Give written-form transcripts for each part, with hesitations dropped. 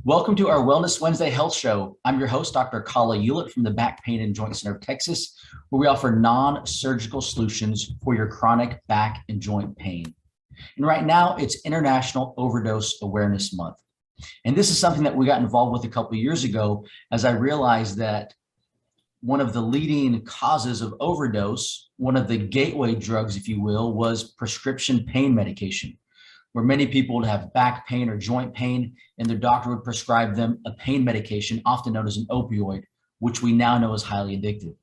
Welcome to our Wellness Wednesday Health Show. I'm your host, Dr. Kala Hewlett from the Back Pain and Joint Center of Texas, where we offer non-surgical solutions for your chronic back and joint pain. And right now, it's International Overdose Awareness Month. And this is something that we got involved with a couple of years ago, as I realized that one of the leading causes of overdose, one of the gateway drugs, if you will, was prescription pain medication, where many people would have back pain or joint pain, and their doctor would prescribe them a pain medication, often known as an opioid, which we now know is highly addictive.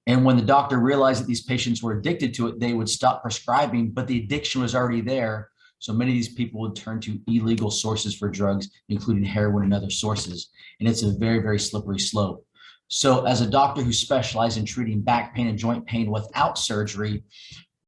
And when the doctor realized that these patients were addicted to it, they would stop prescribing, but the addiction was already there. So many of these people would turn to illegal sources for drugs, including heroin and other sources. And it's a very, very slippery slope. So as a doctor who specializes in treating back pain and joint pain without surgery,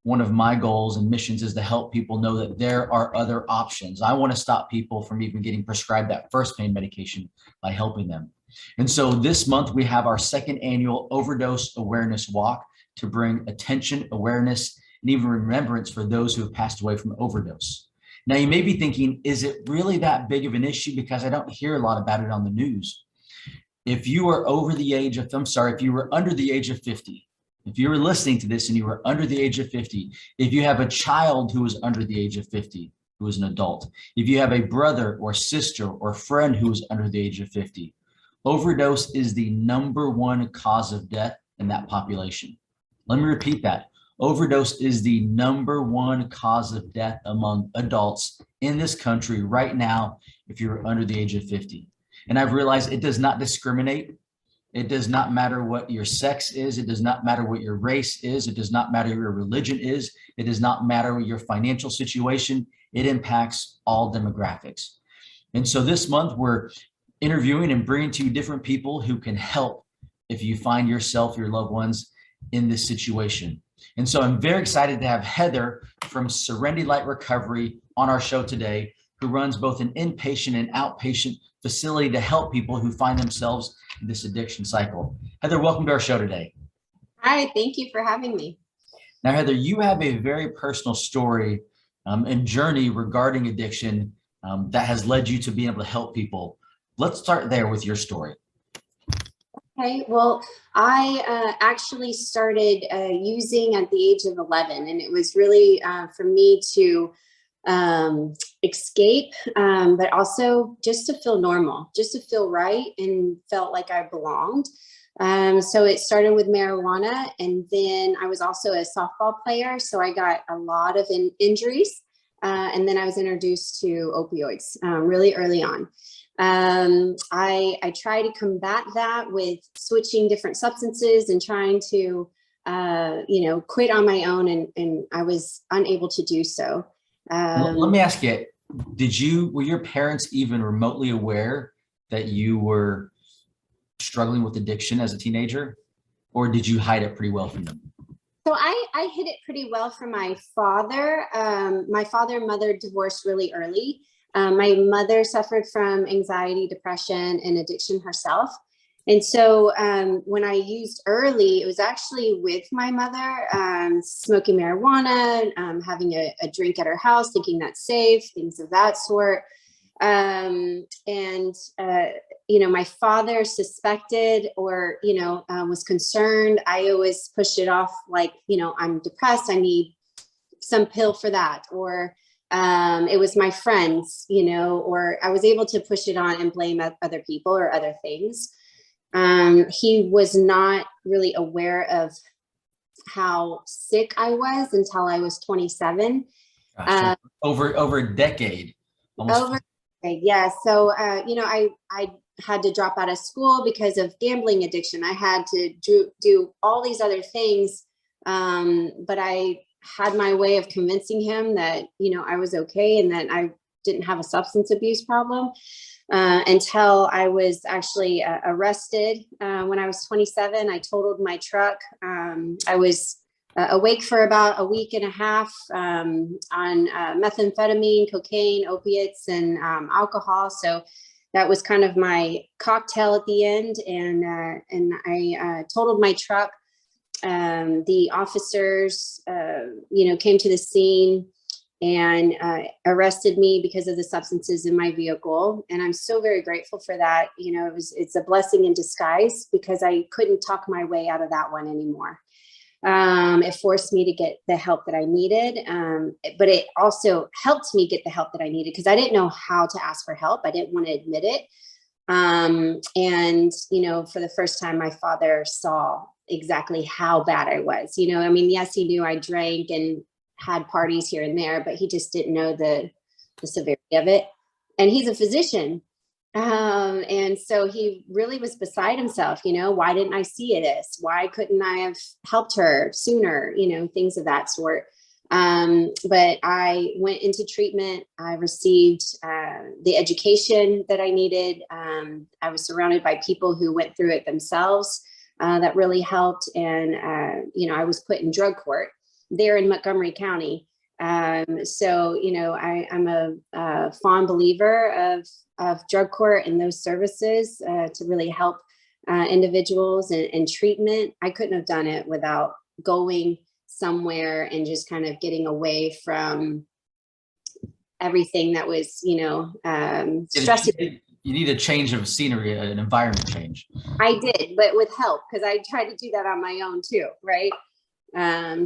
one of my goals and missions is to help people know that there are other options. I want to stop people from even getting prescribed that first pain medication by helping them. And so this month we have our second annual Overdose Awareness Walk to bring attention, awareness, and even remembrance for those who have passed away from overdose. Now you may be thinking, is it really that big of an issue? Because I don't hear a lot about it on the news. If you are under the age of 50, if you were listening to this and you were under the age of 50, if you have a child who is under the age of 50, who is an adult, if you have a brother or sister or friend who is under the age of 50, overdose is the #1 cause of death in that population. Let me repeat that. Overdose is the #1 cause of death among adults in this country right now if you're under the age of 50. And I've realized it does not discriminate. It does not matter what your sex is. It does not matter what your race is. It does not matter what your religion is. It does not matter what your financial situation. It impacts all demographics. And so this month we're interviewing and bringing to you different people who can help if you find yourself, your loved ones in this situation. And so I'm very excited to have Heather from Serenity Light Recovery on our show today, who runs both an inpatient and outpatient facility to help people who find themselves in this addiction cycle. Heather, welcome to our show today. Hi, thank you for having me. Now, Heather, you have a very personal story and journey regarding addiction that has led you to being able to help people. Let's start there with your story. Okay, well, I actually started using at the age of 11, and it was really for me to escape, but also just to feel normal, just to feel right and felt like I belonged. So it started with marijuana, and then I was also a softball player. So I got a lot of injuries, and then I was introduced to opioids really early on. I try to combat that with switching different substances and trying to, quit on my own, and I was unable to do so. Let me ask you, were your parents even remotely aware that you were struggling with addiction as a teenager, or did you hide it pretty well from them? So I hid it pretty well from my father. My father and mother divorced really early. My mother suffered from anxiety, depression, and addiction herself. And so when I used early, it was actually with my mother, smoking marijuana, having a drink at her house, thinking that's safe, things of that sort. My father suspected or, was concerned. I always pushed it off like, I'm depressed, I need some pill for that. Or it was my friends, or I was able to push it on and blame other people or other things. He was not really aware of how sick I was until I was 27. Gotcha. Over a decade. Over, yeah. So, I had to drop out of school because of gambling addiction. I had to do all these other things. But I had my way of convincing him that, I was okay and that I didn't have a substance abuse problem. Until I was actually arrested when I was 27. I totaled my truck. I was awake for about a week and a half on methamphetamine, cocaine, opiates, and alcohol. So that was kind of my cocktail at the end. And I totaled my truck. The officers, came to the scene. and arrested me because of the substances in my vehicle. And I'm so very grateful for that. You know, it's a blessing in disguise, because I couldn't talk my way out of that one anymore. It forced me to get the help that I needed. But it also helped me get the help that I needed, because I didn't know how to ask for help. I didn't want to admit it. And, you know, for the first time, my father saw exactly how bad I was. You know, I mean, yes, he knew I drank and had parties here and there, but he just didn't know the severity of it. And he's a physician. And so he really was beside himself. You know, why didn't I see this? Why couldn't I have helped her sooner? You know, things of that sort. But I went into treatment. I received the education that I needed. I was surrounded by people who went through it themselves. That really helped. And, you know, I was put in drug court there in Montgomery County. So, you know, I'm a fond believer of drug court and those services to really help individuals and treatment. I couldn't have done it without going somewhere and just kind of getting away from everything that was, you know, stressing. You need a change of scenery, an environment change. I did, but with help, because I tried to do that on my own too, right?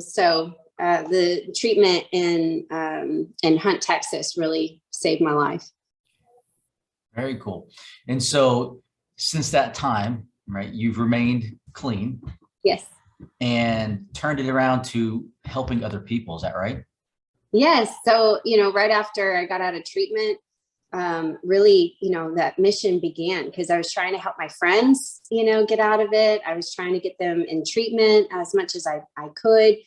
So the treatment in Hunt, Texas really saved my life. Very cool. And so since that time, right, you've remained clean. Yes. And turned it around to helping other people. Is that right? Yes. So, you know, right after I got out of treatment, really, you know, that mission began, because I was trying to help my friends, you know, get out of it. I was trying to get them in treatment as much as I could.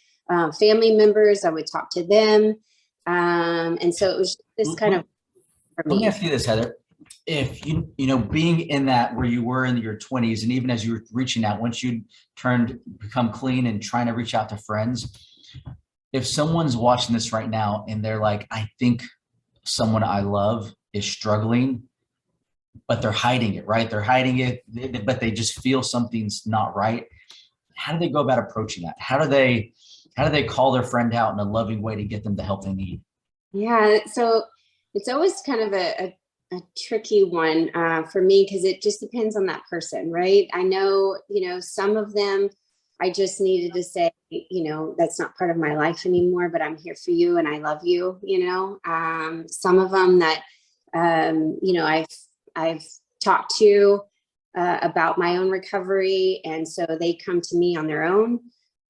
Family members, I would talk to them. And so it was this kind of, for me. Let me ask you this, Heather. If you know, being in that where you were in your 20s, and even as you were reaching out, once you become clean and trying to reach out to friends, if someone's watching this right now and they're like, I think someone I love is struggling, but they're hiding it, right? They're hiding it, but they just feel something's not right. How do they go about approaching that? How do they call their friend out in a loving way to get them the help they need? Yeah. So it's always kind of a tricky one for me, because it just depends on that person, right? I know, you know, some of them I just needed to say, you know, that's not part of my life anymore, but I'm here for you and I love you, you know. Some of them that, you know, I've talked to about my own recovery, and so they come to me on their own.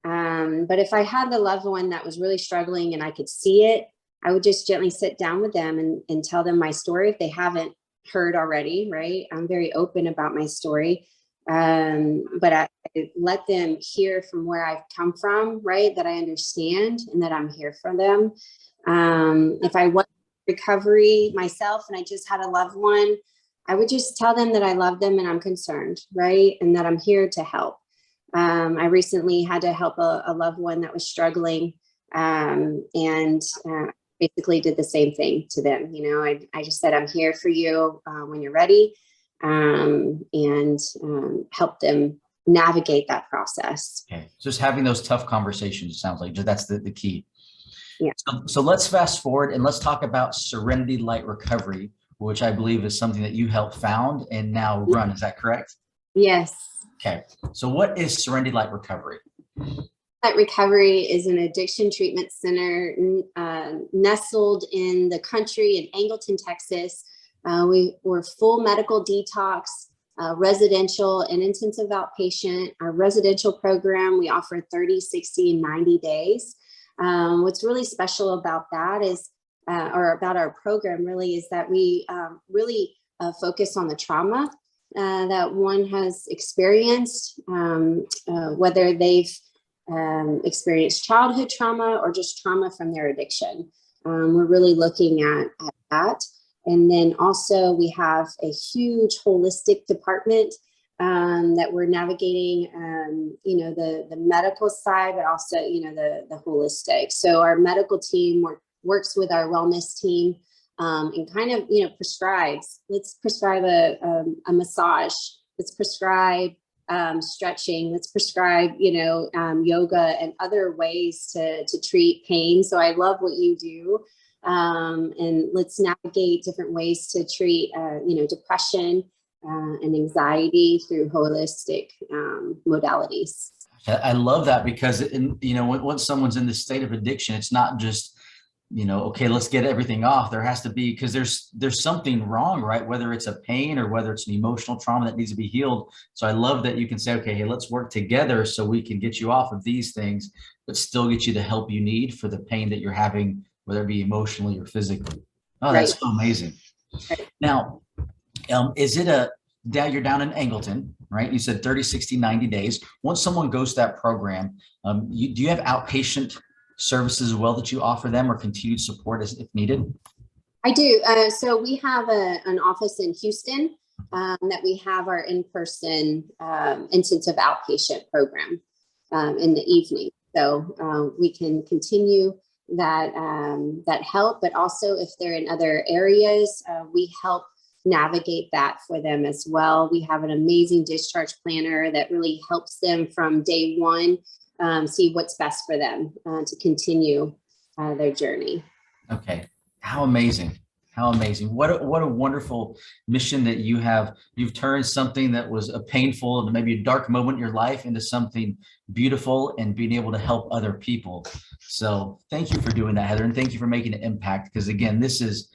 But if I had the loved one that was really struggling and I could see it, I would just gently sit down with them and tell them my story if they haven't heard already, right? I'm very open about my story. But I let them hear from where I've come from, right? That I understand and that I'm here for them. If I was in recovery myself and I just had a loved one, I would just tell them that I love them and I'm concerned, right? And that I'm here to help. I recently had to help a loved one that was struggling, and basically did the same thing to them. You know, I just said, I'm here for you when you're ready, and help them navigate that process. Okay. Just having those tough conversations, sounds like that's the key. Yeah. So let's fast forward and let's talk about Serenity Light Recovery, which I believe is something that you helped found and now run. Is that correct? Yes. Okay. So what is Serenity Light Recovery? Light Recovery is an addiction treatment center nestled in the country in Angleton, Texas. We're full medical detox, residential and intensive outpatient. Our residential program, we offer 30, 60, and 90 days. What's really special about that is, or about our program really, is that we really focus on the trauma that one has experienced, whether they've experienced childhood trauma or just trauma from their addiction. We're really looking at that. And then also we have a huge holistic department that we're navigating, you know, the medical side, but also, you know, the holistic. So our medical team works with our wellness team and kind of, you know, prescribes. Let's prescribe a massage. Let's prescribe stretching. Let's prescribe, you know, yoga and other ways to treat pain. So I love what you do. And let's navigate different ways to treat, depression and anxiety through holistic modalities. I love that because, once someone's in this state of addiction, it's not just, okay, let's get everything off. There has to be, because there's something wrong, right? Whether it's a pain or whether it's an emotional trauma that needs to be healed. So I love that you can say, okay, hey, let's work together so we can get you off of these things, but still get you the help you need for the pain that you're having, whether it be emotionally or physically. Oh, that's so amazing. Right. Now, is it you're down in Angleton, right? You said 30, 60, 90 days. Once someone goes to that program, do you have outpatient services as well that you offer them, or continued support if needed? I do. So we have an office in Houston that we have our in-person intensive outpatient program in the evening. So we can continue that help, but also if they're in other areas, we help navigate that for them as well. We have an amazing discharge planner that really helps them from day one see what's best for them to continue their journey. Okay. How amazing. How amazing. What a wonderful mission that you have. You've turned something that was a painful and maybe a dark moment in your life into something beautiful and being able to help other people. So thank you for doing that, Heather. And thank you for making an impact. Because again, this is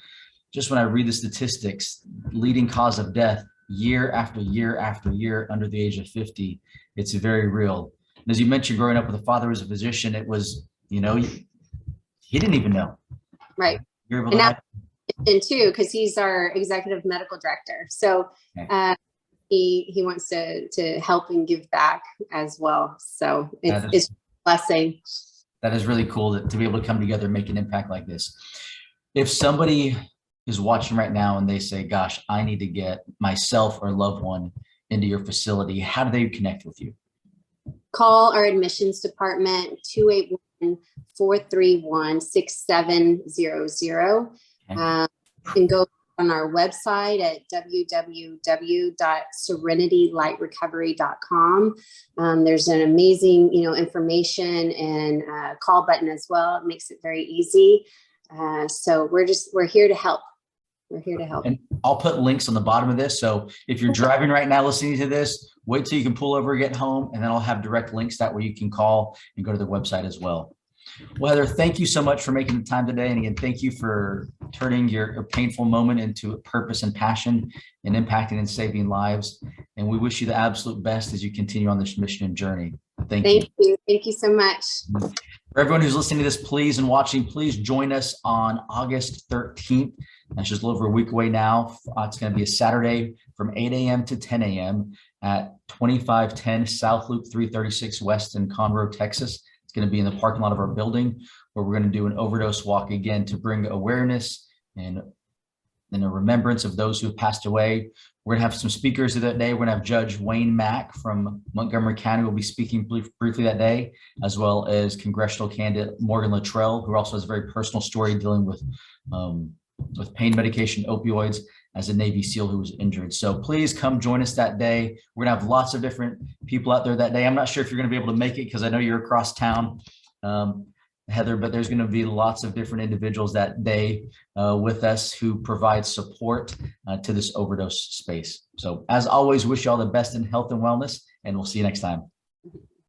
just, when I read the statistics, leading cause of death year after year after year under the age of 50, it's very real. And as you mentioned, growing up with a father who was a physician, it was, he didn't even know. Right. You're able to have too, because he's our executive medical director. So he wants to help and give back as well. So it's a blessing. That is really cool to be able to come together and make an impact like this. If somebody is watching right now and they say, gosh, I need to get myself or loved one into your facility, how do they connect with you? Call our admissions department, 281-431-6700. You can go on our website at www.serenitylightrecovery.com. There's an amazing, information and call button as well. It makes it very easy. So we're here to help. We're here to help. And I'll put links on the bottom of this. So if you're driving right now listening to this, wait till you can pull over, get home, and then I'll have direct links. That way you can call and go to the website as well. Well, Heather, thank you so much for making the time today. And again, thank you for turning your painful moment into a purpose and passion and impacting and saving lives. And we wish you the absolute best as you continue on this mission and journey. Thank you. Thank you so much. For everyone who's listening to this, please join us on August 13th. That's just a little over a week away now. It's going to be a Saturday from 8 a.m. to 10 a.m. at 2510 South Loop 336 West in Conroe, Texas. It's going to be in the parking lot of our building, where we're going to do an overdose walk again to bring awareness and a remembrance of those who have passed away. We're going to have some speakers that day. We're going to have Judge Wayne Mack from Montgomery County will be speaking briefly that day, as well as congressional candidate Morgan Luttrell, who also has a very personal story dealing with pain medication, opioids, as a Navy SEAL who was injured. So please come join us that day. We're going to have lots of different people out there that day. I'm not sure if you're going to be able to make it because I know you're across town, Heather, but there's going to be lots of different individuals that day with us who provide support to this overdose space. So as always, wish you all the best in health and wellness, and we'll see you next time.